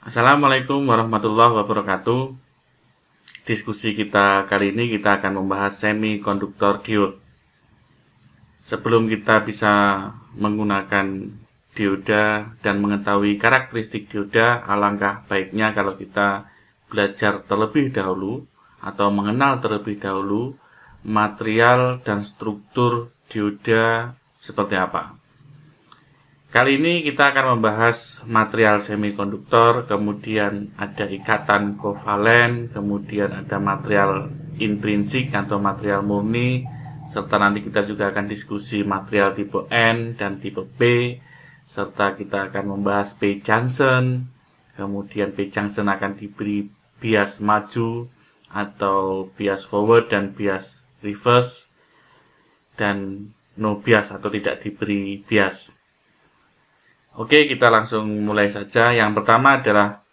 Assalamualaikum warahmatullahi wabarakatuh. Diskusi kita kali ini kita akan membahas semikonduktor diode. Sebelum kita bisa menggunakan dioda dan mengetahui karakteristik dioda, alangkah baiknya kalau kita belajar terlebih dahulu atau mengenal terlebih dahulu material dan struktur dioda seperti apa. Kali ini kita akan membahas material semikonduktor, kemudian ada ikatan kovalen, kemudian ada material intrinsik atau material murni, serta nanti kita juga akan diskusi material tipe N dan tipe P, serta kita akan membahas P junction, kemudian P junction akan diberi bias maju atau bias forward dan bias reverse, dan no bias atau tidak diberi bias. Oke, kita langsung mulai saja. Yang pertama adalah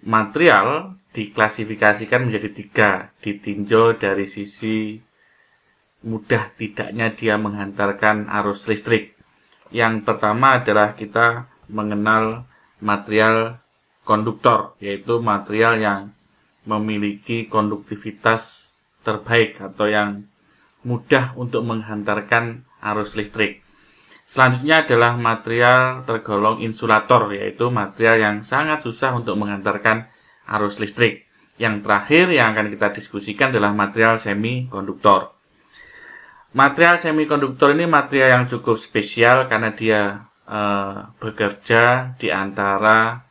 material diklasifikasikan menjadi 3, ditinjau dari sisi mudah tidaknya dia menghantarkan arus listrik. Yang pertama adalah kita mengenal material konduktor, yaitu material yang memiliki konduktivitas terbaik atau yang mudah untuk menghantarkan arus listrik. Selanjutnya adalah material tergolong insulator, yaitu material yang sangat susah untuk menghantarkan arus listrik. Yang terakhir yang akan kita diskusikan adalah material semikonduktor. Material semikonduktor ini material yang cukup spesial karena dia bekerja di antara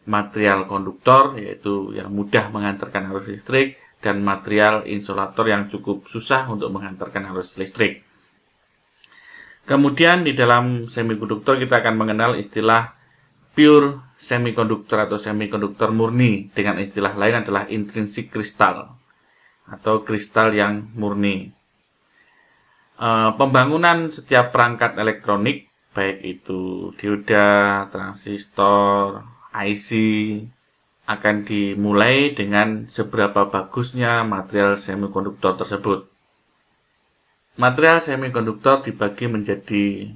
material konduktor, yaitu yang mudah menghantarkan arus listrik, dan material insulator yang cukup susah untuk menghantarkan arus listrik. Kemudian di dalam semikonduktor kita akan mengenal istilah pure semikonduktor atau semikonduktor murni, dengan istilah lain adalah intrinsik kristal atau kristal yang murni. Pembangunan setiap perangkat elektronik, baik itu dioda, transistor, IC, akan dimulai dengan seberapa bagusnya material semikonduktor tersebut. Material semikonduktor dibagi menjadi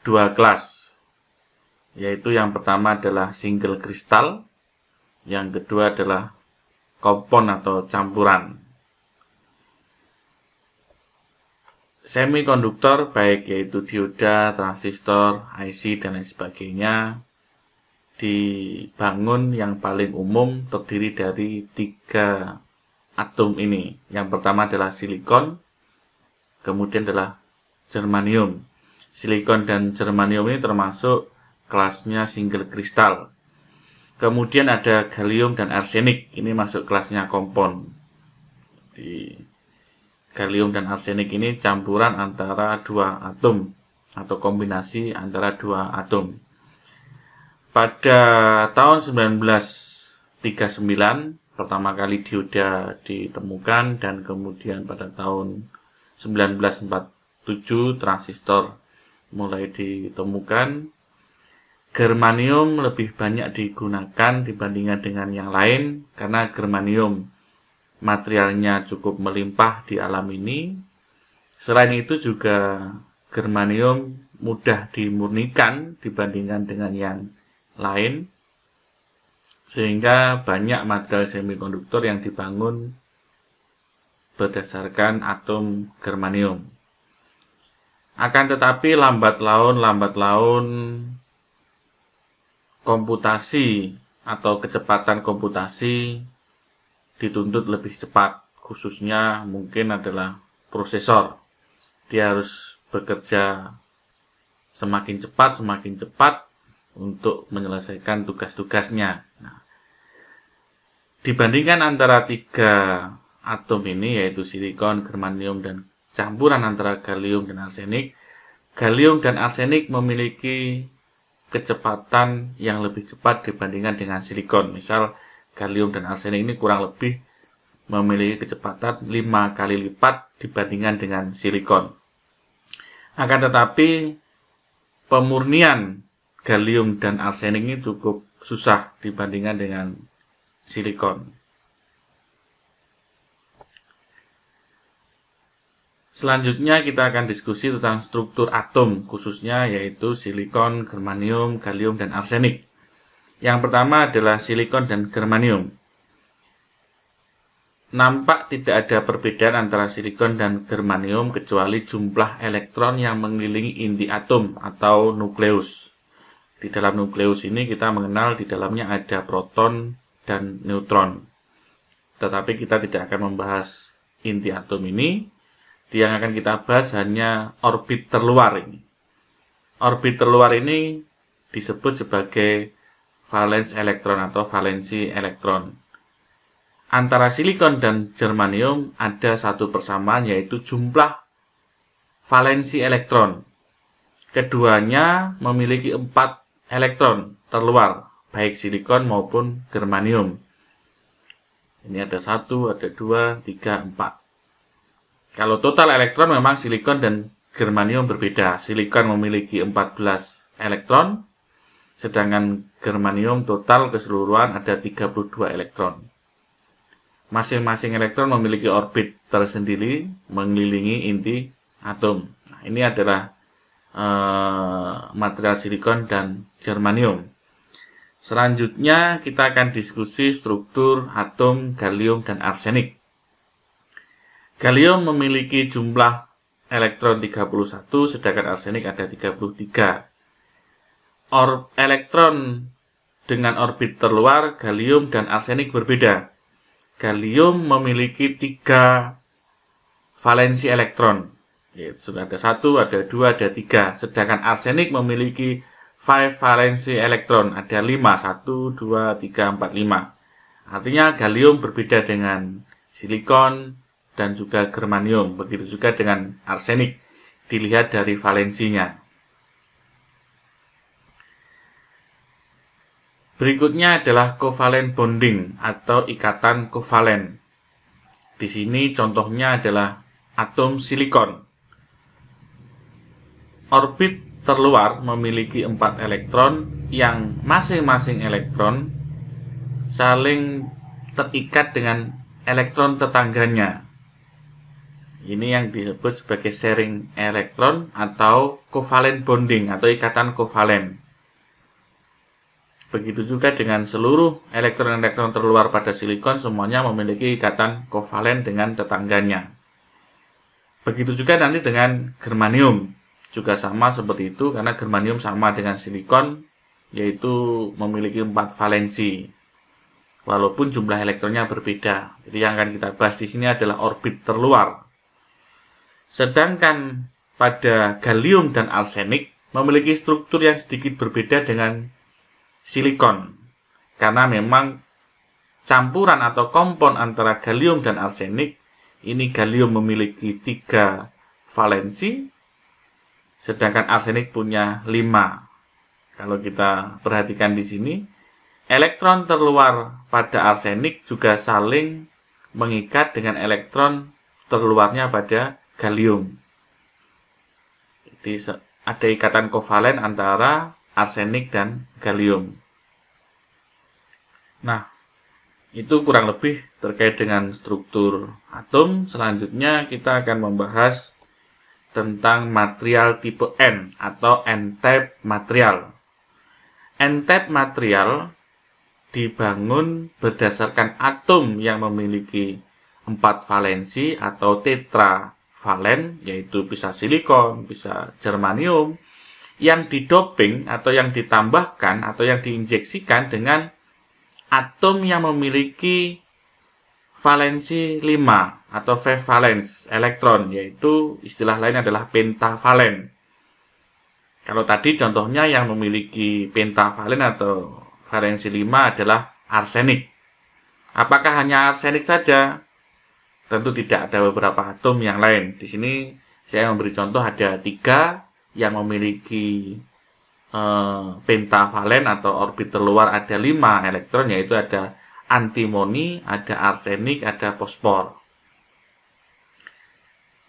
2 kelas, yaitu yang pertama adalah single kristal, yang kedua adalah kompon atau campuran. Semikonduktor baik yaitu dioda, transistor, IC, dan lain sebagainya dibangun yang paling umum terdiri dari 3 atom ini. Yang pertama adalah silikon, kemudian adalah germanium. Silikon dan germanium ini termasuk kelasnya single kristal. Kemudian ada gallium dan arsenik, ini masuk kelasnya kompon. Di gallium dan arsenik ini campuran antara 2 atom atau kombinasi antara 2 atom. Pada tahun 1939 pertama kali dioda ditemukan, dan kemudian pada tahun 1947 transistor mulai ditemukan. Germanium lebih banyak digunakan dibandingkan dengan yang lain karena germanium materialnya cukup melimpah di alam ini. Selain itu juga germanium mudah dimurnikan dibandingkan dengan yang lain, sehingga banyak material semikonduktor yang dibangun berdasarkan atom germanium. Akan tetapi lambat laun komputasi atau kecepatan komputasi dituntut lebih cepat, khususnya mungkin adalah prosesor. Dia harus bekerja semakin cepat untuk menyelesaikan tugas-tugasnya. Nah, dibandingkan antara 3 atom ini, yaitu silikon, germanium, dan campuran antara gallium dan arsenik, gallium dan arsenik memiliki kecepatan yang lebih cepat dibandingkan dengan silikon. Misal gallium dan arsenik ini kurang lebih memiliki kecepatan 5 kali lipat dibandingkan dengan silikon. Akan tetapi pemurnian gallium dan arsenik ini cukup susah dibandingkan dengan silikon. Selanjutnya kita akan diskusi tentang struktur atom khususnya, yaitu silikon, germanium, gallium, dan arsenik. Yang pertama adalah silikon dan germanium. Nampak tidak ada perbedaan antara silikon dan germanium kecuali jumlah elektron yang mengelilingi inti atom atau nukleus. Di dalam nukleus ini kita mengenal di dalamnya ada proton dan neutron. Tetapi kita tidak akan membahas inti atom ini. Yang akan kita bahas hanya orbit terluar ini. Orbit terluar ini disebut sebagai valens elektron atau valensi elektron. Antara silikon dan germanium ada satu persamaan, yaitu jumlah valensi elektron. Keduanya memiliki 4 elektron terluar, baik silikon maupun germanium. Ini ada 1, ada 2, 3, 4. Kalau total elektron memang silikon dan germanium berbeda. Silikon memiliki 14 elektron, sedangkan germanium total keseluruhan ada 32 elektron. Masing-masing elektron memiliki orbit tersendiri mengelilingi inti atom. Nah, ini adalah material silikon dan germanium. Selanjutnya kita akan diskusi struktur atom gallium dan arsenik. Gallium memiliki jumlah elektron 31, sedangkan arsenik ada 33. Elektron dengan orbit terluar, gallium dan arsenik berbeda. Gallium memiliki 3 valensi elektron. Sudah ada 1, ada 2, ada 3. Sedangkan arsenik memiliki 5 valensi elektron. Ada 5, 1, 2, 3, 4, 5. Artinya gallium berbeda dengan silikon dan juga germanium. Begitu juga dengan arsenik. Dilihat dari valensinya. Berikutnya adalah kovalen bonding atau ikatan kovalen. Di sini contohnya adalah atom silikon. Orbit terluar memiliki 4 elektron yang masing-masing elektron saling terikat dengan elektron tetangganya. Ini yang disebut sebagai sharing elektron atau kovalen bonding atau ikatan kovalen. Begitu juga dengan seluruh elektron-elektron terluar pada silikon, semuanya memiliki ikatan kovalen dengan tetangganya. Begitu juga nanti dengan germanium. Juga sama seperti itu, karena germanium sama dengan silikon, yaitu memiliki 4 valensi. Walaupun jumlah elektronnya berbeda. Jadi yang akan kita bahas di sini adalah orbit terluar. Sedangkan pada gallium dan arsenik memiliki struktur yang sedikit berbeda dengan silikon, karena memang campuran atau kompon antara gallium dan arsenik. Ini gallium memiliki 3 valensi, sedangkan arsenik punya 5. Kalau kita perhatikan di sini, elektron terluar pada arsenik juga saling mengikat dengan elektron terluarnya pada gallium. Jadi ada ikatan kovalen antara arsenik dan gallium. Nah, itu kurang lebih terkait dengan struktur atom. Selanjutnya kita akan membahas tentang material tipe N atau N-type material. N-type material dibangun berdasarkan atom yang memiliki 4 valensi atau tetravalen, yaitu bisa silikon, bisa germanium, yang didoping atau yang ditambahkan atau yang diinjeksikan dengan atom yang memiliki valensi 5 atau 5 valence elektron, yaitu istilah lain adalah pentavalen. Kalau tadi contohnya yang memiliki pentavalen atau valensi 5 adalah arsenik. Apakah hanya arsenik saja? Tentu tidak, ada beberapa atom yang lain. Di sini saya memberi contoh ada 3 yang memiliki pentavalen atau orbit terluar ada 5 elektron, yaitu ada antimoni, ada arsenik, ada fosfor.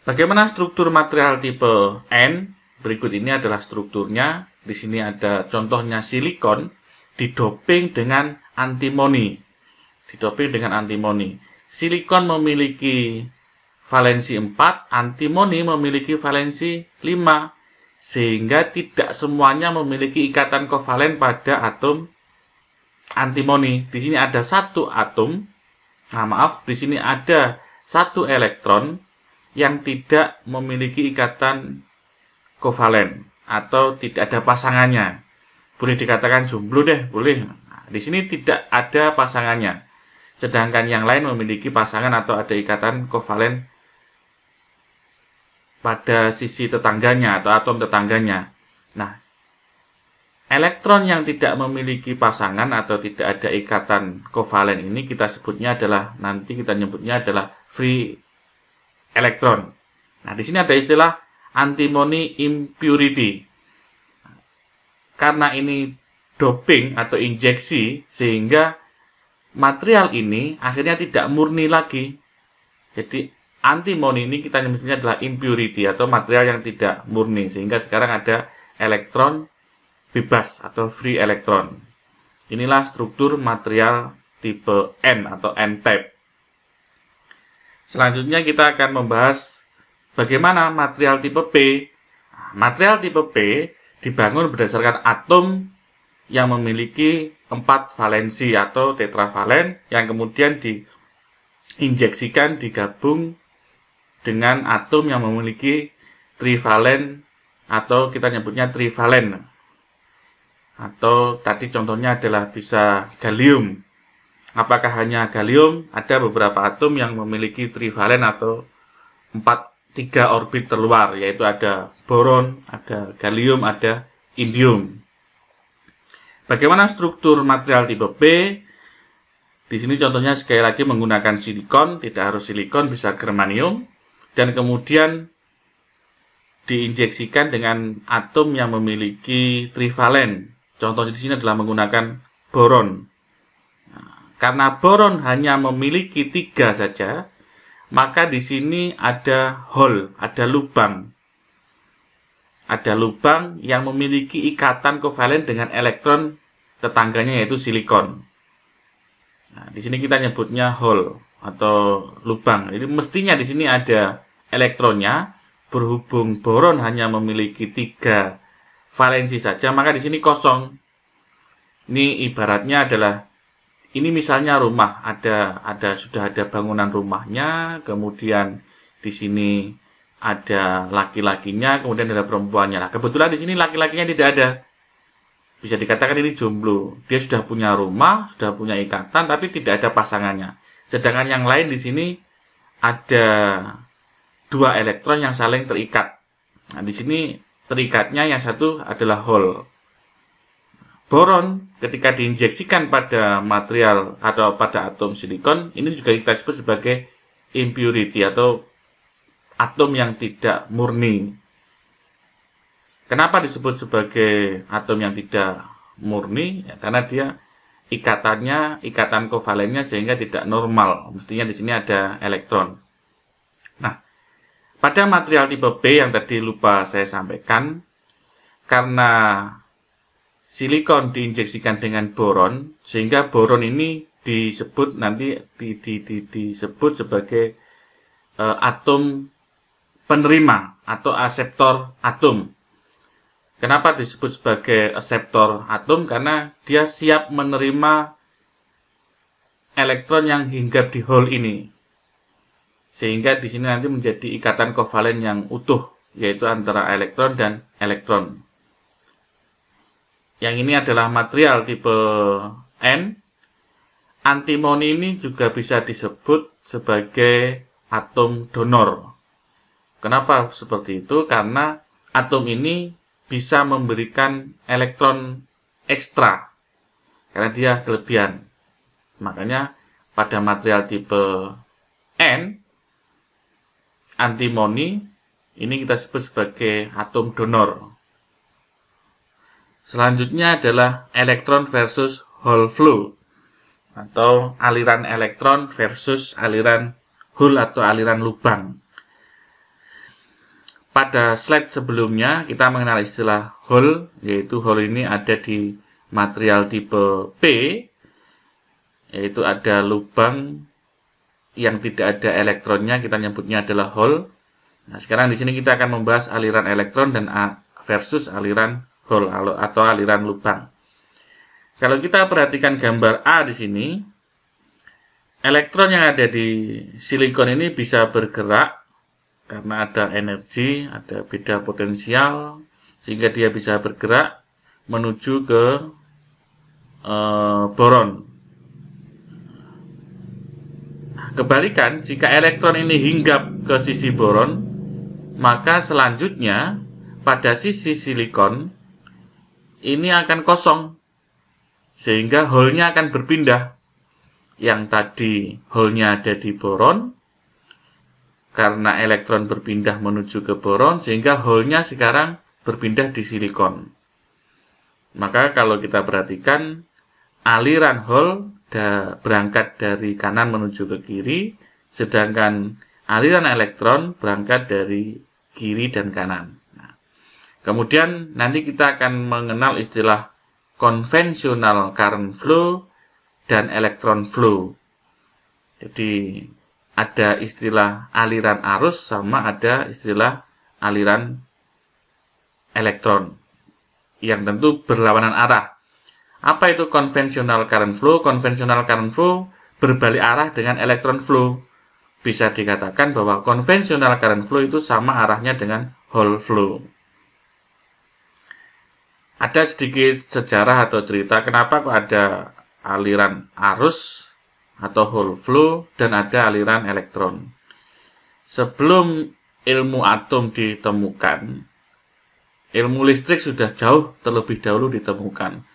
Bagaimana struktur material tipe N? Berikut ini adalah strukturnya. Di sini ada contohnya silikon didoping dengan antimoni. Silikon memiliki valensi 4, antimoni memiliki valensi 5. Sehingga tidak semuanya memiliki ikatan kovalen pada atom antimoni. Di sini ada satu atom. Nah, maaf, di sini ada satu elektron yang tidak memiliki ikatan kovalen atau tidak ada pasangannya. Boleh dikatakan jomblo deh, boleh. Nah, di sini tidak ada pasangannya. Sedangkan yang lain memiliki pasangan atau ada ikatan kovalen pada sisi tetangganya atau atom tetangganya. Nah, elektron yang tidak memiliki pasangan atau tidak ada ikatan kovalen ini kita sebutnya adalah, nanti kita nyebutnya adalah free elektron. Nah, di sini ada istilah antimony impurity. Karena ini doping atau injeksi, sehingga material ini akhirnya tidak murni lagi. Jadi antimony ini kita nyebutnya adalah impurity atau material yang tidak murni, sehingga sekarang ada elektron bebas atau free elektron. Inilah struktur material tipe N atau N-type. Selanjutnya kita akan membahas bagaimana material tipe P. Material tipe P dibangun berdasarkan atom yang memiliki 4 valensi atau tetravalen yang kemudian diinjeksikan, digabung dengan atom yang memiliki trivalen atau kita nyebutnya trivalen. Atau tadi contohnya adalah bisa gallium. Apakah hanya gallium? Ada beberapa atom yang memiliki trivalen atau 3 orbit terluar, yaitu ada boron, ada gallium, ada indium. Bagaimana struktur material tipe P? Di sini contohnya sekali lagi menggunakan silikon, tidak harus silikon, bisa germanium, dan kemudian diinjeksikan dengan atom yang memiliki trivalen. Contoh di sini adalah menggunakan boron. Nah, karena boron hanya memiliki 3 saja, maka di sini ada hole, ada lubang. Ada lubang yang memiliki ikatan kovalen dengan elektron tetangganya, yaitu silikon. Nah, di sini kita nyebutnya hole atau lubang. Jadi mestinya di sini ada elektronnya, berhubung boron hanya memiliki 3 valensi saja, maka di sini kosong. Ini ibaratnya adalah, ini misalnya rumah, sudah ada bangunan rumahnya, kemudian di sini ada laki-lakinya, kemudian ada perempuannya. Nah, kebetulan di sini laki-lakinya tidak ada. Bisa dikatakan ini jomblo. Dia sudah punya rumah, sudah punya ikatan, tapi tidak ada pasangannya. Sedangkan yang lain di sini ada 2 elektron yang saling terikat. Nah, di sini terikatnya yang satu adalah hole. Boron ketika diinjeksikan pada material atau pada atom silikon, ini juga kita sebut sebagai impurity atau atom yang tidak murni. Kenapa disebut sebagai atom yang tidak murni? Ya, karena dia ikatan kovalennya sehingga tidak normal. Mestinya di sini ada elektron. Nah, pada material tipe B yang tadi lupa saya sampaikan, karena silikon diinjeksikan dengan boron, sehingga boron ini disebut nanti disebut sebagai atom penerima atau aseptor atom. Kenapa disebut sebagai aseptor atom? Karena dia siap menerima elektron yang hinggap di hole ini, sehingga di sini nanti menjadi ikatan kovalen yang utuh, yaitu antara elektron dan elektron. Yang ini adalah material tipe N. Antimoni ini juga bisa disebut sebagai atom donor. Kenapa seperti itu? Karena atom ini bisa memberikan elektron ekstra, karena dia kelebihan. Makanya pada material tipe N, antimoni ini kita sebut sebagai atom donor. Selanjutnya adalah elektron versus hole flow atau aliran elektron versus aliran hole atau aliran lubang. Pada slide sebelumnya kita mengenal istilah hole, yaitu hole ini ada di material tipe P, yaitu ada lubang yang tidak ada elektronnya, kita nyebutnya adalah hole. Nah, sekarang di sini kita akan membahas aliran elektron dan versus aliran hole atau aliran lubang. Kalau kita perhatikan gambar A di sini, elektron yang ada di silikon ini bisa bergerak karena ada energi, ada beda potensial, sehingga dia bisa bergerak menuju ke boron. Kebalikan, jika elektron ini hinggap ke sisi boron, maka selanjutnya pada sisi silikon ini akan kosong, sehingga hole-nya akan berpindah. Yang tadi hole-nya ada di boron, karena elektron berpindah menuju ke boron, sehingga hole-nya sekarang berpindah di silikon. Maka kalau kita perhatikan, aliran hole berangkat dari kanan menuju ke kiri, sedangkan aliran elektron berangkat dari kiri dan kanan. Nah, kemudian nanti kita akan mengenal istilah konvensional current flow dan electron flow. Jadi ada istilah aliran arus sama ada istilah aliran elektron yang tentu berlawanan arah. Apa itu konvensional current flow? Konvensional current flow berbalik arah dengan electron flow. Bisa dikatakan bahwa konvensional current flow itu sama arahnya dengan Hall flow. Ada sedikit sejarah atau cerita kenapa kok ada aliran arus atau Hall flow dan ada aliran elektron. Sebelum ilmu atom ditemukan, ilmu listrik sudah jauh terlebih dahulu ditemukan.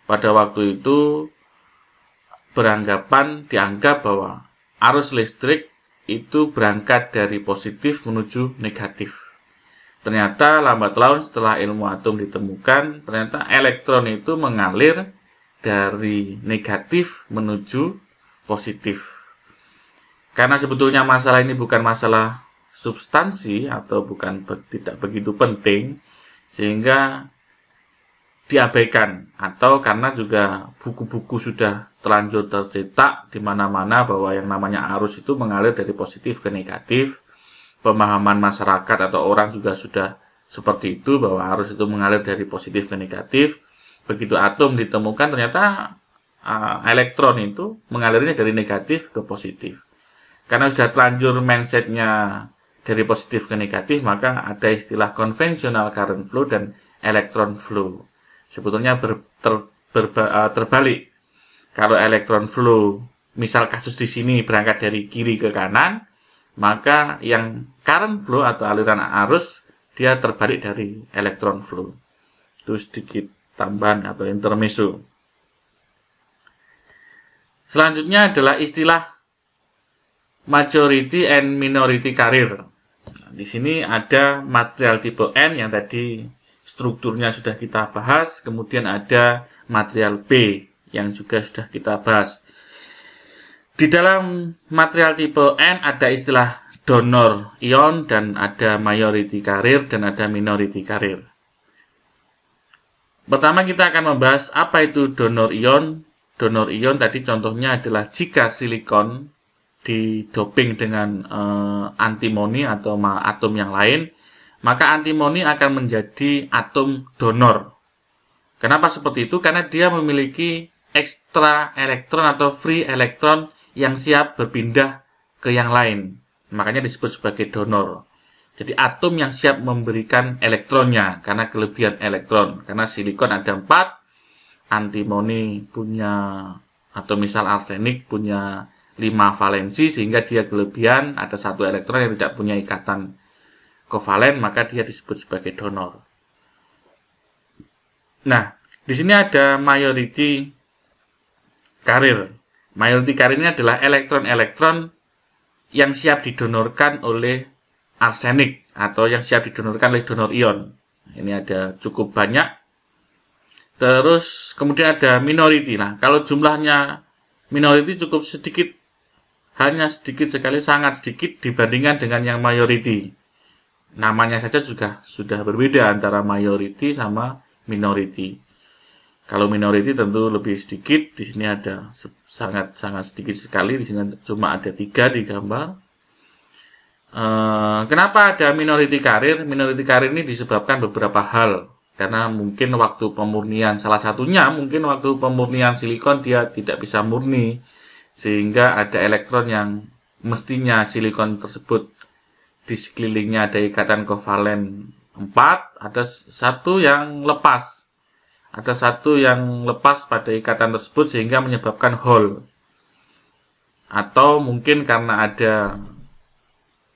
Pada waktu itu dianggap bahwa arus listrik itu berangkat dari positif menuju negatif. Ternyata lambat laun setelah ilmu atom ditemukan, ternyata elektron itu mengalir dari negatif menuju positif. Karena sebetulnya masalah ini bukan masalah substansi atau tidak begitu penting, sehingga diabaikan, atau karena juga buku-buku sudah terlanjur tercetak di mana-mana bahwa yang namanya arus itu mengalir dari positif ke negatif. Pemahaman masyarakat atau orang juga sudah seperti itu, bahwa arus itu mengalir dari positif ke negatif. Begitu atom ditemukan, ternyata elektron itu mengalirnya dari negatif ke positif. Karena sudah terlanjur mindsetnya dari positif ke negatif, maka ada istilah konvensional current flow dan electron flow. Sebetulnya terbalik. Kalau electron flow, misal kasus di sini berangkat dari kiri ke kanan, maka yang current flow atau aliran arus dia terbalik dari electron flow. Itu sedikit tambahan atau intermezzo. Selanjutnya adalah istilah majority and minority carrier. Di sini ada material tipe N yang tadi strukturnya sudah kita bahas, kemudian ada material B yang juga sudah kita bahas. Di dalam material tipe N ada istilah donor ion dan ada majority carrier dan ada minority carrier. Pertama kita akan membahas apa itu donor ion. Donor ion tadi contohnya adalah jika silikon didoping dengan antimoni atau atom yang lain, maka antimoni akan menjadi atom donor. Kenapa seperti itu? Karena dia memiliki ekstra elektron atau free elektron yang siap berpindah ke yang lain. Makanya disebut sebagai donor. Jadi atom yang siap memberikan elektronnya karena kelebihan elektron. Karena silikon ada 4, antimoni punya, atau misal arsenik punya 5 valensi, sehingga dia kelebihan ada 1 elektron yang tidak punya ikatan kovalen, maka dia disebut sebagai donor. Nah, di sini ada majority carrier. Majority carrier ini adalah elektron-elektron yang siap didonorkan oleh arsenik atau yang siap didonorkan oleh donor ion. Ini ada cukup banyak. Terus kemudian ada minority. Nah, kalau jumlahnya minority cukup sedikit, hanya sedikit sekali, sangat sedikit dibandingkan dengan yang majority. Namanya saja juga sudah berbeda antara majority sama minority. Kalau minority tentu lebih sedikit, di sini ada sangat sedikit sekali, di sini cuma ada 3 di gambar. Kenapa ada minority carrier? Minority carrier ini disebabkan beberapa hal. Karena mungkin waktu pemurnian, salah satunya mungkin waktu pemurnian silikon dia tidak bisa murni, sehingga ada elektron yang mestinya silikon tersebut di sekelilingnya ada ikatan kovalen 4, ada satu yang lepas. Ada satu yang lepas pada ikatan tersebut sehingga menyebabkan hole. Atau mungkin karena ada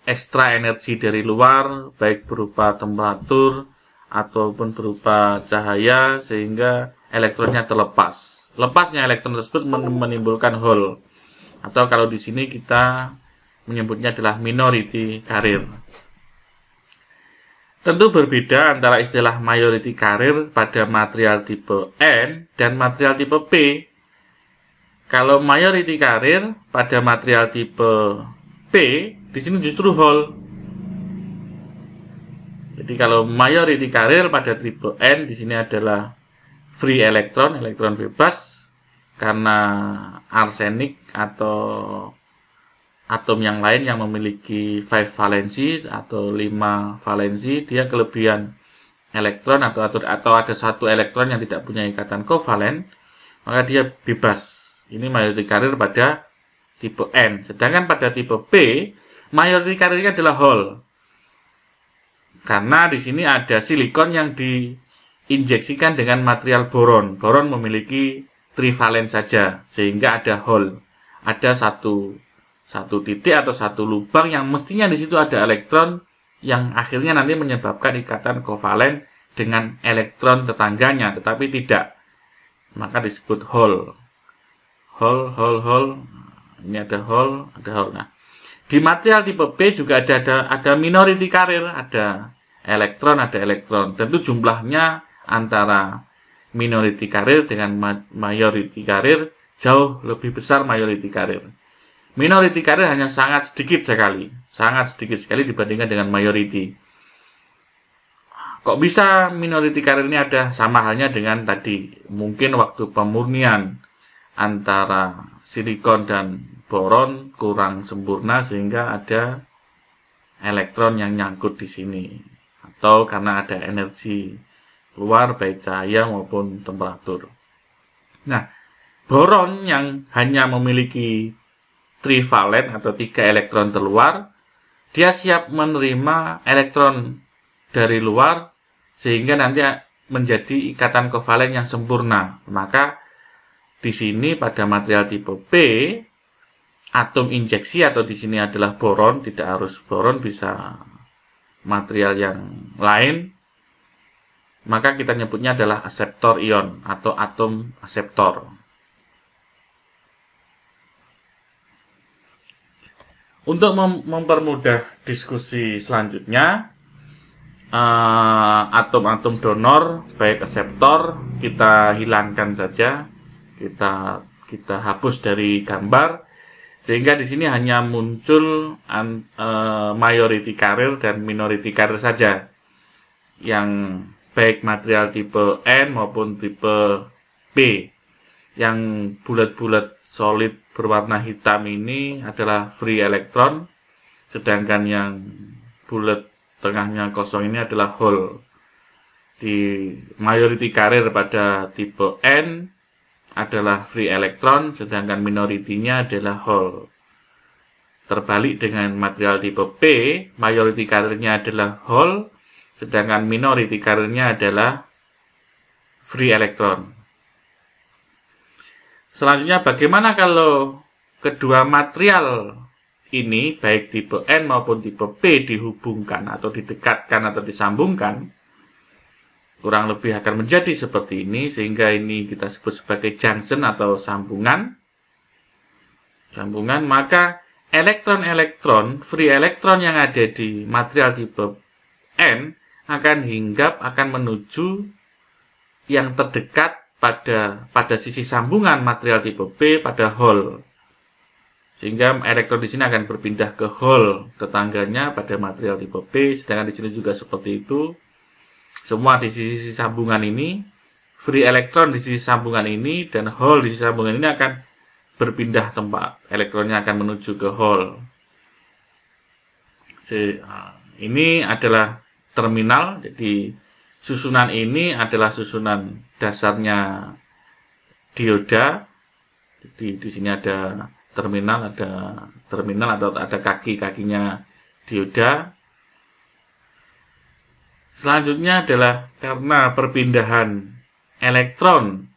ekstra energi dari luar, baik berupa temperatur ataupun berupa cahaya, sehingga elektronnya terlepas. Lepasnya elektron tersebut menimbulkan hole. Atau kalau di sini kita menyebutnya adalah minority carrier. Tentu berbeda antara istilah majority carrier pada material tipe N dan material tipe P. Kalau majority carrier pada material tipe P, di sini justru hole. Jadi kalau majority carrier pada tipe N di sini adalah free elektron, elektron bebas, karena arsenik atau atom yang lain yang memiliki 5 valensi atau 5 valensi, dia kelebihan elektron atau ada satu elektron yang tidak punya ikatan kovalen, maka dia bebas. Ini majority carrier pada tipe N. Sedangkan pada tipe P, majority carrier adalah hole. Karena di sini ada silikon yang diinjeksikan dengan material boron. Boron memiliki trivalen saja, sehingga ada hole. Ada satu titik atau satu lubang yang mestinya di situ ada elektron yang akhirnya nanti menyebabkan ikatan kovalen dengan elektron tetangganya, tetapi tidak. Maka disebut hole. Hole. Ini ada hole, ada hole. Nah, di material tipe P juga ada minority carrier, ada elektron. Tentu jumlahnya antara minority carrier dengan majority carrier jauh lebih besar majority carrier. Minority carrier hanya sangat sedikit sekali dibandingkan dengan majority. Kok bisa minority carrier ini ada? Sama halnya dengan tadi, mungkin waktu pemurnian antara silikon dan boron kurang sempurna sehingga ada elektron yang nyangkut di sini, atau karena ada energi luar baik cahaya maupun temperatur. Nah, boron yang hanya memiliki trivalen atau 3 elektron terluar, dia siap menerima elektron dari luar sehingga nanti menjadi ikatan kovalen yang sempurna. Maka di sini pada material tipe P, atom injeksi atau di sini adalah boron, tidak harus boron, bisa material yang lain. Maka kita nyebutnya adalah akseptor ion atau atom akseptor. Untuk mempermudah diskusi selanjutnya, atom-atom donor baik akseptor kita hilangkan saja, kita hapus dari gambar, sehingga di sini hanya muncul majority carrier dan minority carrier saja, yang baik material tipe N maupun tipe P. Yang bulat-bulat solid berwarna hitam ini adalah free elektron, sedangkan yang bulat tengahnya kosong ini adalah hole. Di majority carrier pada tipe N adalah free elektron, sedangkan minority-nya adalah hole. Terbalik dengan material tipe P, majority carrier-nya adalah hole, sedangkan minority carrier-nya adalah free elektron. Selanjutnya, bagaimana kalau kedua material ini, baik tipe N maupun tipe P, dihubungkan atau didekatkan atau disambungkan? Kurang lebih akan menjadi seperti ini, sehingga ini kita sebut sebagai junction atau sambungan. Maka elektron-elektron, free elektron yang ada di material tipe N akan hinggap, akan menuju yang terdekat pada sisi sambungan material tipe P pada hole. Sehingga elektron di sini akan berpindah ke hole tetangganya pada material tipe P, sedangkan di sini juga seperti itu. Semua di sisi sambungan ini, free elektron di sisi sambungan ini dan hole di sisi sambungan ini akan berpindah tempat. Elektronnya akan menuju ke hole. Ini adalah terminal, jadi susunan ini adalah susunan dasarnya dioda. Di sini ada terminal atau ada kaki-kakinya dioda. Selanjutnya adalah karena perpindahan elektron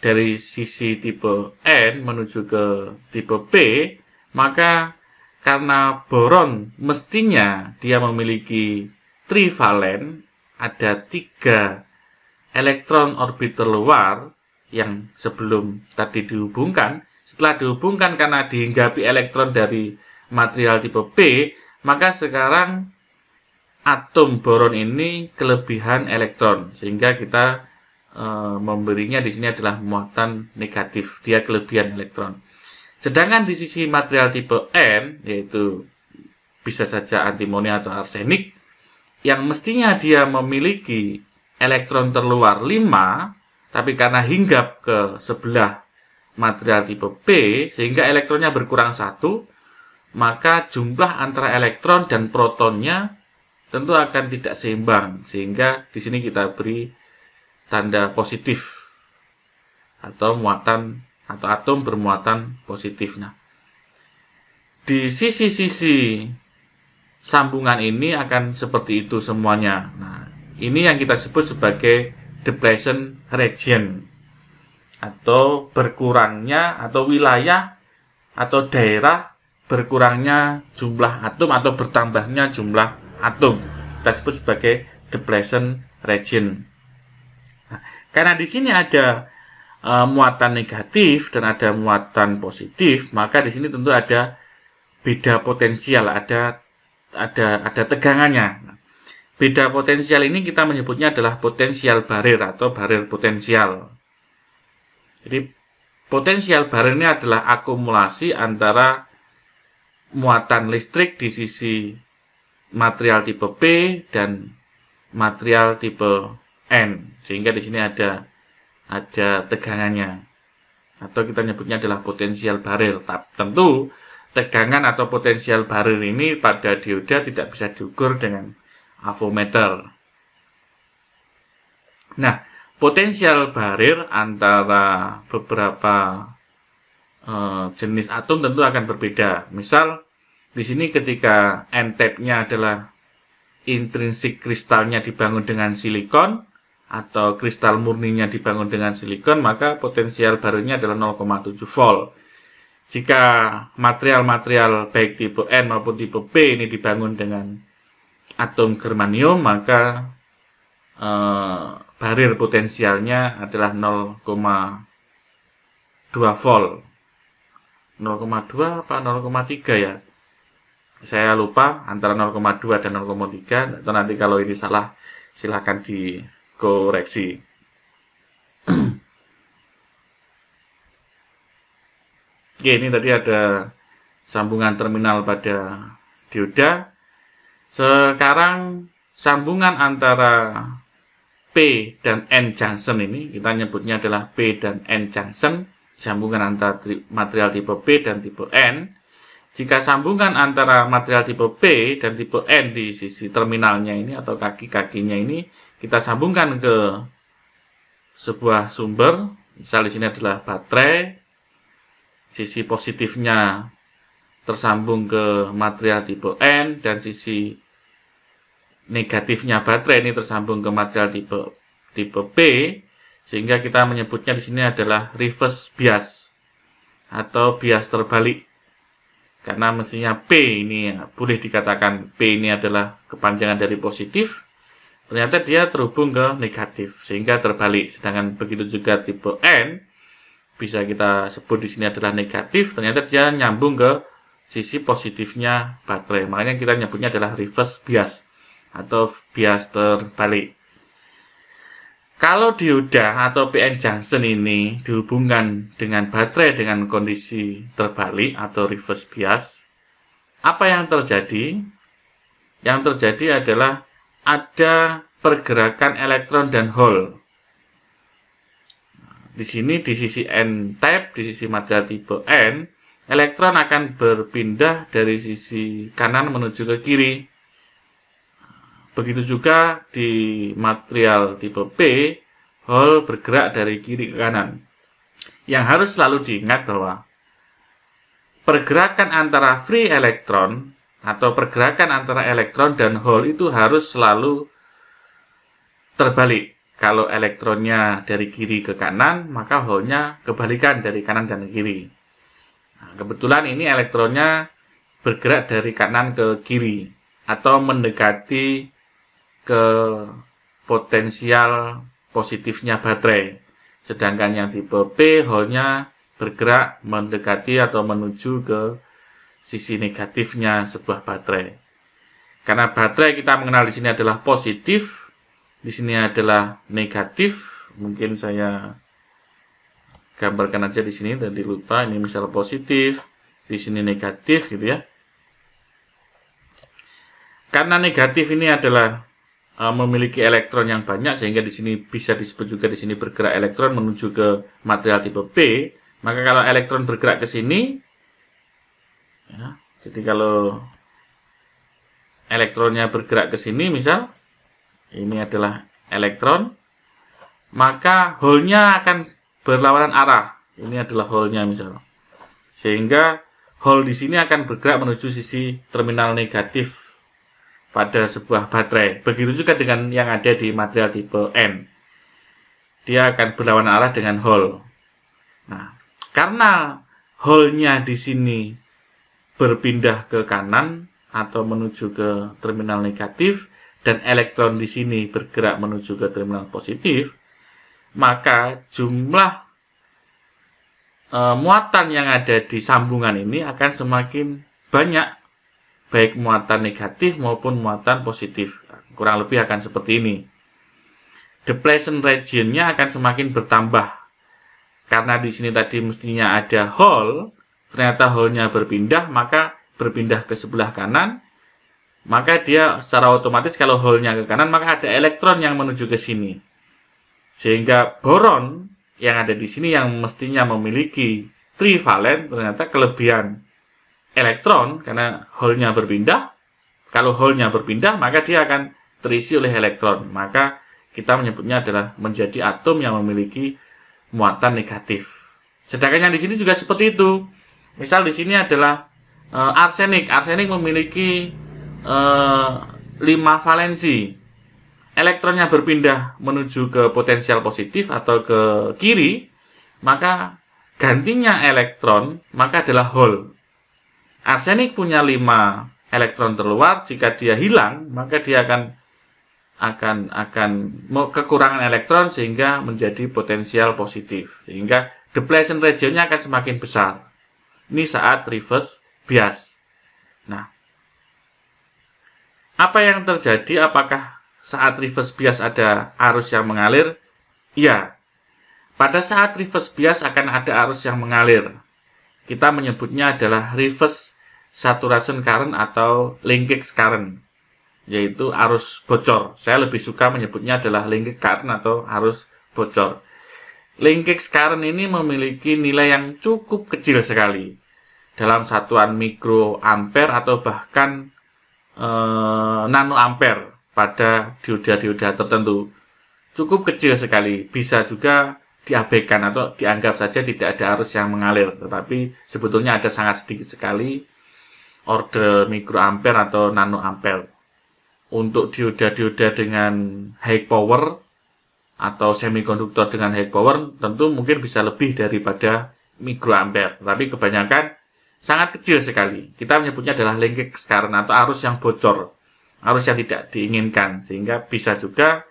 dari sisi tipe N menuju ke tipe P, maka karena boron mestinya dia memiliki trivalen, ada 3 elektron orbiter luar yang sebelum tadi dihubungkan. Setelah dihubungkan karena dihinggapi elektron dari material tipe P, maka sekarang atom boron ini kelebihan elektron, sehingga kita memberinya di sini adalah muatan negatif, dia kelebihan elektron. Sedangkan di sisi material tipe N, yaitu bisa saja antimoni atau arsenik, yang mestinya dia memiliki elektron terluar 5, tapi karena hinggap ke sebelah material tipe P, sehingga elektronnya berkurang 1, maka jumlah antara elektron dan protonnya tentu akan tidak seimbang, sehingga di sini kita beri tanda positif atau muatan atau atom bermuatan positif. Nah, di sisi-sisi sambungan ini akan seperti itu semuanya. Nah, ini yang kita sebut sebagai depletion region, atau berkurangnya atau wilayah atau daerah berkurangnya jumlah atom atau bertambahnya jumlah atom. Kita sebut sebagai depletion region. Nah, karena di sini ada muatan negatif dan ada muatan positif, maka di sini tentu ada beda potensial, ada tegangannya. Nah, beda potensial ini kita menyebutnya adalah potensial barir atau barir potensial. Jadi potensial barir ini adalah akumulasi antara muatan listrik di sisi material tipe P dan material tipe N, sehingga di sini ada tegangannya, atau kita nyebutnya adalah potensial barir. Tentu tegangan atau potensial barir ini pada dioda tidak bisa diukur dengan avometer. Nah, potensial barir antara beberapa jenis atom tentu akan berbeda. Misal di sini ketika N-type-nya adalah intrinsik kristalnya dibangun dengan silikon atau kristal murninya dibangun dengan silikon, maka potensial barirnya adalah 0,7 volt. Jika material-material baik tipe N maupun tipe P ini dibangun dengan atom germanium, maka barir potensialnya adalah 0,2 volt. 0,2 apa 0,3 ya? Saya lupa antara 0,2 dan 0,3, atau nanti kalau ini salah silahkan dikoreksi. Oke, ini tadi ada sambungan terminal pada dioda. Sekarang sambungan antara P dan N junction ini kita nyebutnya adalah P dan N junction, sambungan antara material tipe P dan tipe N. Jika sambungan antara material tipe P dan tipe N di sisi terminalnya ini atau kaki-kakinya ini kita sambungkan ke sebuah sumber, misal di sini adalah baterai, sisi positifnya tersambung ke material tipe N dan sisi negatifnya baterai ini tersambung ke material tipe P, sehingga kita menyebutnya di sini adalah reverse bias atau bias terbalik. Karena mestinya P ini boleh dikatakan P ini adalah kepanjangan dari positif, ternyata dia terhubung ke negatif sehingga terbalik. Sedangkan begitu juga tipe N bisa kita sebut di sini adalah negatif, ternyata dia nyambung ke sisi positifnya baterai. Makanya kita nyebutnya adalah reverse bias atau bias terbalik. Kalau dioda atau PN junction ini dihubungkan dengan baterai dengan kondisi terbalik atau reverse bias, apa yang terjadi? Yang terjadi adalah ada pergerakan elektron dan hole. Di sini di sisi N-type, di sisi material tipe N, elektron akan berpindah dari sisi kanan menuju ke kiri. Begitu juga di material tipe P, hole bergerak dari kiri ke kanan. Yang harus selalu diingat bahwa pergerakan antara free elektron atau pergerakan antara elektron dan hole itu harus selalu terbalik. Kalau elektronnya dari kiri ke kanan, maka hole-nya kebalikan dari kanan dan kiri. Nah, kebetulan ini elektronnya bergerak dari kanan ke kiri atau mendekati ke potensial positifnya baterai. Sedangkan yang tipe P, hole-nya bergerak mendekati atau menuju ke sisi negatifnya sebuah baterai. Karena baterai kita mengenal di sini adalah positif, di sini adalah negatif. Mungkin saya gambarkan aja di sini, tadi lupa. Ini misal positif, di sini negatif gitu ya. Karena negatif ini adalah memiliki elektron yang banyak, sehingga di sini bisa disebut juga di sini bergerak elektron menuju ke material tipe P. Maka kalau elektron bergerak ke sini, ya, jadi kalau elektronnya bergerak ke sini, misal ini adalah elektron, maka hole-nya akan berlawanan arah. Ini adalah hole-nya misal. Sehingga hole di sini akan bergerak menuju sisi terminal negatif pada sebuah baterai. Begitu juga dengan yang ada di material tipe N. Dia akan berlawanan arah dengan hole. Nah, karena hole-nya di sini berpindah ke kanan atau menuju ke terminal negatif, dan elektron di sini bergerak menuju ke terminal positif, maka jumlah muatan yang ada di sambungan ini akan semakin banyak, baik muatan negatif maupun muatan positif. Kurang lebih akan seperti ini. Depletion region-nya akan semakin bertambah. Karena di sini tadi mestinya ada hole, ternyata hole-nya berpindah, maka berpindah ke sebelah kanan. Maka dia secara otomatis kalau hole-nya ke kanan, maka ada elektron yang menuju ke sini. Sehingga boron yang ada di sini yang mestinya memiliki trivalen, ternyata kelebihan elektron karena hole-nya berpindah. Kalau hole-nya berpindah, maka dia akan terisi oleh elektron. Maka kita menyebutnya adalah menjadi atom yang memiliki muatan negatif. Sedangkan yang di sini juga seperti itu. Misal di sini adalah arsenik. Arsenik memiliki 5 valensi. Elektronnya berpindah menuju ke potensial positif atau ke kiri, maka gantinya elektron maka adalah hole. Arsenik punya 5 elektron terluar. Jika dia hilang, maka dia akan kekurangan elektron sehingga menjadi potensial positif. Sehingga depletion region-nya akan semakin besar. Ini saat reverse bias. Nah, apa yang terjadi? Apakah saat reverse bias ada arus yang mengalir? Ya. Pada saat reverse bias akan ada arus yang mengalir. Kita menyebutnya adalah reverse saturation current atau linkage current, yaitu arus bocor. Saya lebih suka menyebutnya adalah linkage current atau arus bocor. Linkage current ini memiliki nilai yang cukup kecil sekali. Dalam satuan mikroampere atau bahkan nanoampere pada dioda-dioda tertentu. Cukup kecil sekali, bisa juga diabaikan atau dianggap saja tidak ada arus yang mengalir, tetapi sebetulnya ada sangat sedikit sekali order mikroampere atau nanoampere. Untuk dioda-dioda dengan high power atau semikonduktor dengan high power tentu mungkin bisa lebih daripada mikroampere, tapi kebanyakan sangat kecil sekali. Kita menyebutnya adalah linkage current atau arus yang bocor, arus yang tidak diinginkan. Sehingga bisa juga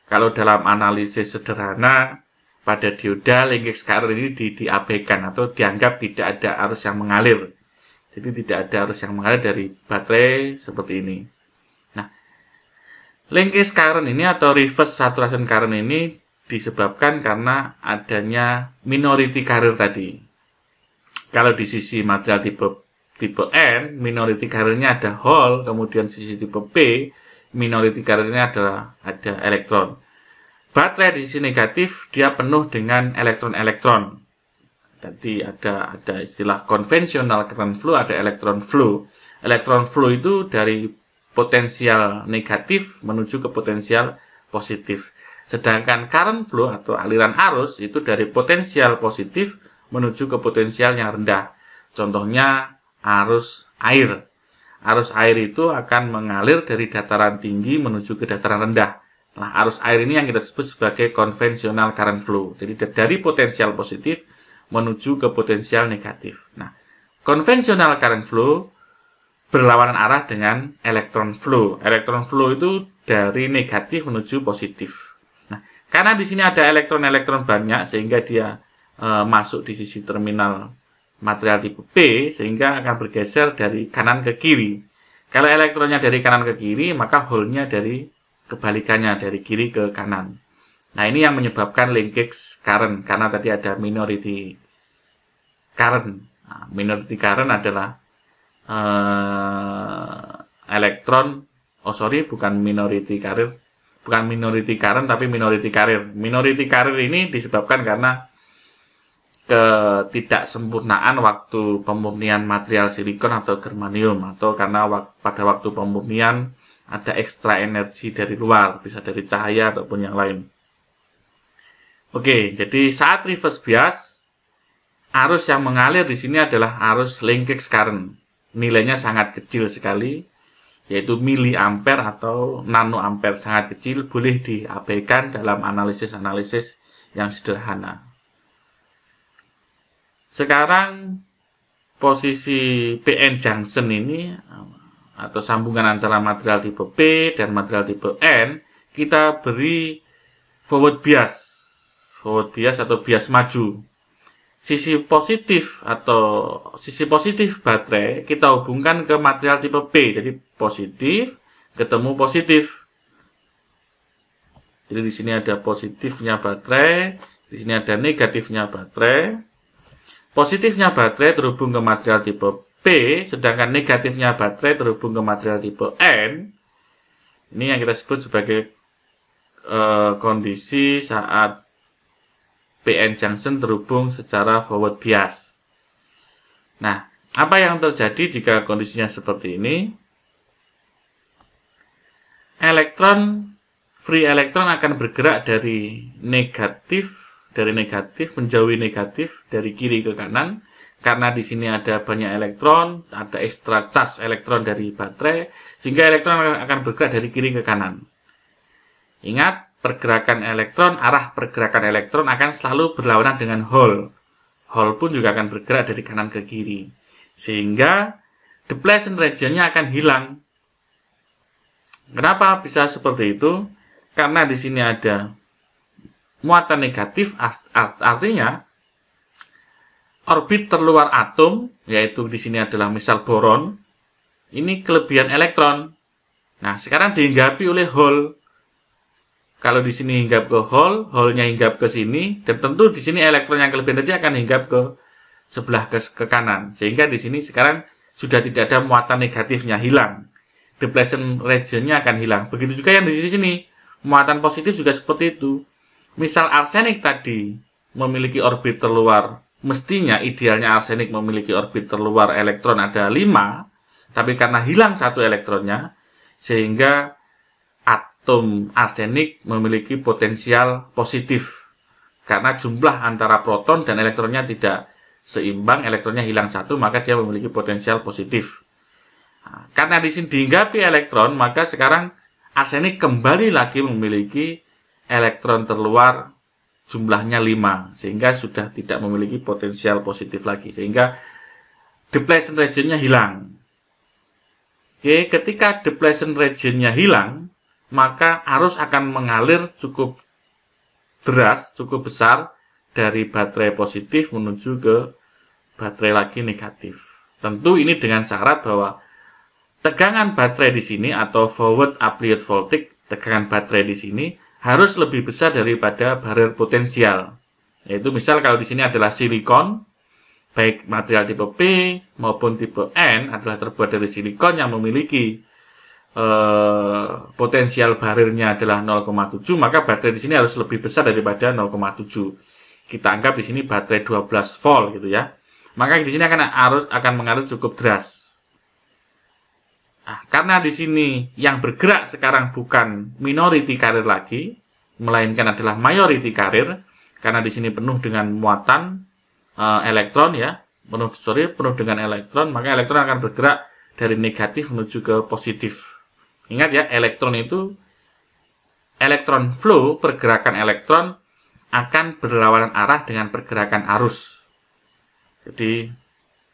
kalau dalam analisis sederhana pada dioda, linkage current ini diabaikan atau dianggap tidak ada arus yang mengalir. Jadi tidak ada arus yang mengalir dari baterai seperti ini. Nah, linkage current ini atau reverse saturation current ini disebabkan karena adanya minority carrier tadi. Kalau di sisi material tipe N, minority carrier-nya ada hole, kemudian sisi tipe P, minority carrier-nya ada elektron. Baterai di sisi negatif, dia penuh dengan elektron-elektron. Jadi ada istilah konvensional current flow, ada elektron flow. Elektron flow itu dari P potensial negatif menuju ke potensial positif. Sedangkan current flow atau aliran arus itu dari potensial positif menuju ke potensial yang rendah. Contohnya arus air. Arus air itu akan mengalir dari dataran tinggi menuju ke dataran rendah. Nah, arus air ini yang kita sebut sebagai konvensional current flow. Jadi dari potensial positif menuju ke potensial negatif. Nah, konvensional current flow berlawanan arah dengan electron flow. Electron flow itu dari negatif menuju positif. Nah, karena di sini ada elektron-elektron banyak sehingga dia masuk di sisi terminal material tipe P sehingga akan bergeser dari kanan ke kiri. Kalau elektronnya dari kanan ke kiri, maka hole-nya dari kebalikannya dari kiri ke kanan. Nah, ini yang menyebabkan linkage current karena tadi ada minority current. Nah, minority current adalah bukan minority current tapi minority carrier. Minority carrier ini disebabkan karena ketidaksempurnaan waktu pemurnian material silikon atau germanium, atau karena pada waktu pemurnian ada ekstra energi dari luar, bisa dari cahaya ataupun yang lain. Oke, jadi saat reverse bias, arus yang mengalir di sini adalah arus linkage current. Nilainya sangat kecil sekali, yaitu miliampere atau nanoampere, sangat kecil, boleh diabaikan dalam analisis-analisis yang sederhana. Sekarang posisi PN junction ini atau sambungan antara material tipe P dan material tipe N, kita beri forward bias atau bias maju. Sisi positif baterai kita hubungkan ke material tipe P, jadi positif ketemu positif. Jadi di sini ada positifnya baterai, di sini ada negatifnya baterai. Positifnya baterai terhubung ke material tipe P, sedangkan negatifnya baterai terhubung ke material tipe N. Ini yang kita sebut sebagai kondisi saat PN junction terhubung secara forward bias. Nah, apa yang terjadi jika kondisinya seperti ini? Free elektron akan bergerak dari negatif menjauhi negatif dari kiri ke kanan. Karena di sini ada banyak elektron, ada ekstra charge elektron dari baterai, sehingga elektron akan bergerak dari kiri ke kanan. Ingat, arah pergerakan elektron akan selalu berlawanan dengan hole. Hole pun juga akan bergerak dari kanan ke kiri. Sehingga depletion region-nya akan hilang. Kenapa bisa seperti itu? Karena di sini ada muatan negatif, artinya orbit terluar atom, yaitu di sini adalah misal boron, ini kelebihan elektron. Nah, sekarang dihinggapi oleh hole. Kalau di sini hinggap ke hole, hole-nya hinggap ke sini, dan tentu di sini elektron yang kelebihan tadi akan hinggap ke sebelah ke kanan. Sehingga di sini sekarang sudah tidak ada muatan negatifnya, hilang. Depletion region-nya akan hilang. Begitu juga yang di sini, muatan positif juga seperti itu. Misal arsenik tadi memiliki orbit terluar, mestinya idealnya arsenik memiliki orbit terluar elektron ada 5, tapi karena hilang satu elektronnya, sehingga atom arsenik memiliki potensial positif. Karena jumlah antara proton dan elektronnya tidak seimbang, elektronnya hilang satu, maka dia memiliki potensial positif. Nah, karena di sini dihinggapi elektron, maka sekarang arsenik kembali lagi memiliki elektron terluar jumlahnya 5, sehingga sudah tidak memiliki potensial positif lagi, sehingga depletion region-nya hilang. Oke, ketika depletion region-nya hilang, maka arus akan mengalir cukup deras, cukup besar dari baterai positif menuju ke baterai lagi negatif. Tentu ini dengan syarat bahwa tegangan baterai di sini atau forward applied voltage, tegangan baterai di sini harus lebih besar daripada barrier potensial. Yaitu misal kalau di sini adalah silikon, baik material tipe P maupun tipe N adalah terbuat dari silikon yang memiliki potensial barriernya adalah 0,7, maka baterai di sini harus lebih besar daripada 0,7. Kita anggap di sini baterai 12 volt gitu ya. Maka di sini akan mengalir cukup deras. Nah, karena di sini yang bergerak sekarang bukan minority carrier lagi, melainkan adalah majority carrier, karena di sini penuh dengan muatan elektron ya, penuh dengan elektron, maka elektron akan bergerak dari negatif menuju ke positif. Ingat ya, elektron flow, pergerakan elektron akan berlawanan arah dengan pergerakan arus. Jadi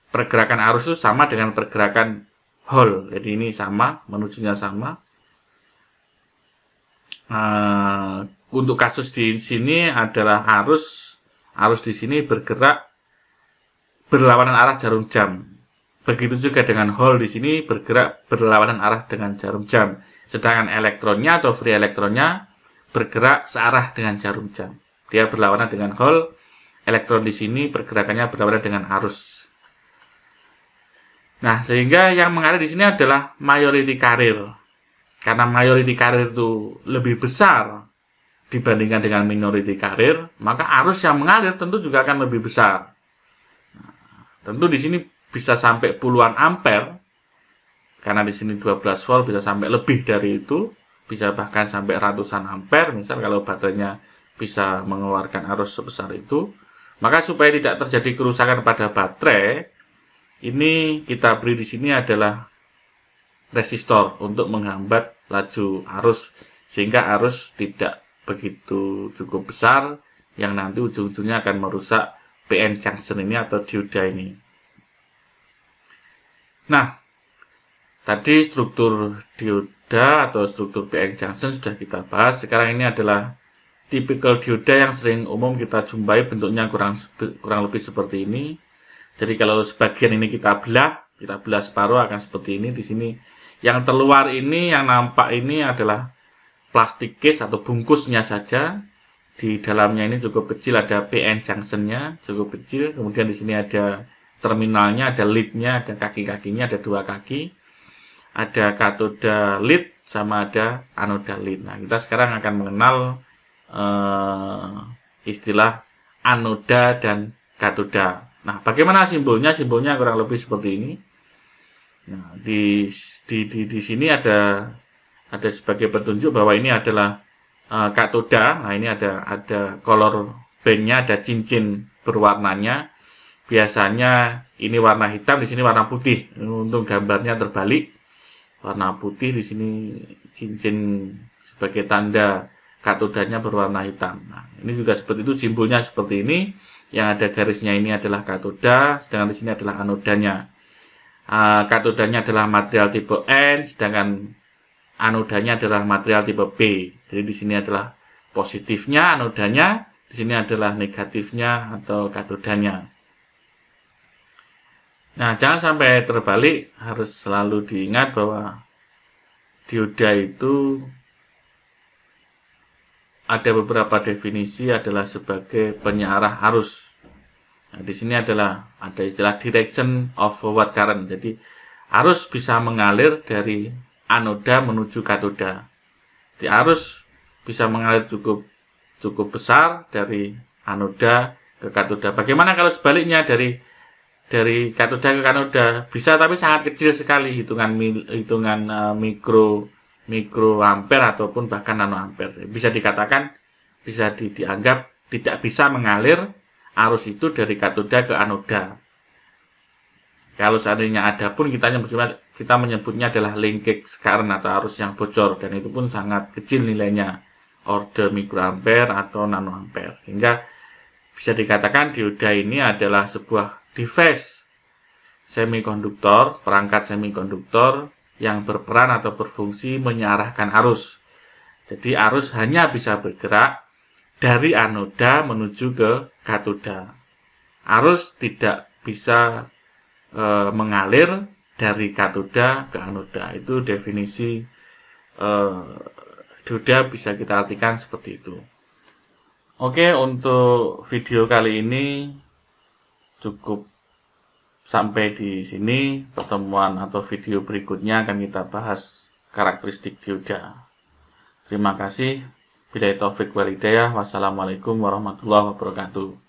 pergerakan arus itu sama dengan pergerakan Hall. Jadi ini sama, menujunya sama. Untuk kasus di sini adalah arus di sini bergerak berlawanan arah jarum jam. Begitu juga dengan Hall di sini bergerak berlawanan arah dengan jarum jam. Sedangkan elektronnya atau free elektronnya bergerak searah dengan jarum jam. Dia berlawanan dengan Hall. Elektron di sini pergerakannya berlawanan dengan arus. Nah, sehingga yang mengalir di sini adalah majority carrier. Karena majority carrier itu lebih besar dibandingkan dengan minority carrier, maka arus yang mengalir tentu juga akan lebih besar. Nah, tentu di sini bisa sampai puluhan ampere. Karena di sini 12 volt bisa sampai lebih dari itu, bisa bahkan sampai ratusan ampere. Misal kalau baterainya bisa mengeluarkan arus sebesar itu, maka supaya tidak terjadi kerusakan pada baterai, ini kita beri di sini adalah resistor untuk menghambat laju arus sehingga arus tidak begitu cukup besar yang nanti ujung-ujungnya akan merusak PN junction ini atau dioda ini. Nah, tadi struktur dioda atau struktur PN junction sudah kita bahas. Sekarang ini adalah tipikal dioda yang sering umum kita jumpai, bentuknya kurang lebih seperti ini. Jadi kalau sebagian ini kita belah separuh akan seperti ini. Di sini yang terluar ini, yang nampak ini adalah plastik case atau bungkusnya saja. Di dalamnya ini cukup kecil, ada PN junction-nya cukup kecil. Kemudian di sini ada terminalnya, ada lead-nya, ada kaki-kakinya, ada 2 kaki. Ada katoda lead sama ada anoda lead. Nah, kita sekarang akan mengenal istilah anoda dan katoda. Nah, bagaimana simbolnya? Simbolnya kurang lebih seperti ini. Nah, di sini ada sebagai petunjuk bahwa ini adalah katoda. Nah, ini ada color band-nya, ada cincin berwarnanya. Biasanya ini warna hitam, di sini warna putih. Untuk gambarnya terbalik. Warna putih, di sini cincin sebagai tanda katodanya berwarna hitam. Nah, ini juga seperti itu, simbolnya seperti ini. Yang ada garisnya ini adalah katoda, sedangkan di sini adalah anodanya. Katodanya adalah material tipe N, sedangkan anodanya adalah material tipe P. Jadi di sini adalah positifnya anodanya, di sini adalah negatifnya atau katodanya. Nah, jangan sampai terbalik, harus selalu diingat bahwa dioda itu ada beberapa definisi adalah sebagai penyearah arus. Nah, di sini ada istilah direction of forward current. Jadi arus bisa mengalir dari anoda menuju katoda. Jadi arus bisa mengalir cukup besar dari anoda ke katoda. Bagaimana kalau sebaliknya dari katoda ke kanoda? Bisa, tapi sangat kecil sekali, hitungan mikroampere ataupun bahkan nanoampere. Bisa dikatakan, bisa dianggap tidak bisa mengalir arus itu dari katoda ke anoda. Kalau seandainya ada pun kita menyebutnya adalah linkage current atau arus yang bocor, dan itu pun sangat kecil nilainya, order mikroampere atau nanoampere. Sehingga bisa dikatakan dioda ini adalah sebuah device semikonduktor, perangkat semikonduktor yang berperan atau berfungsi menyearahkan arus. Jadi arus hanya bisa bergerak dari anoda menuju ke katoda. Arus tidak bisa mengalir dari katoda ke anoda. Itu definisi dioda, bisa kita artikan seperti itu. Oke, untuk video kali ini cukup sampai di sini. Pertemuan atau video berikutnya akan kita bahas karakteristik dioda. Terima kasih. Billahi taufik wal hidayah. Wassalamualaikum warahmatullahi wabarakatuh.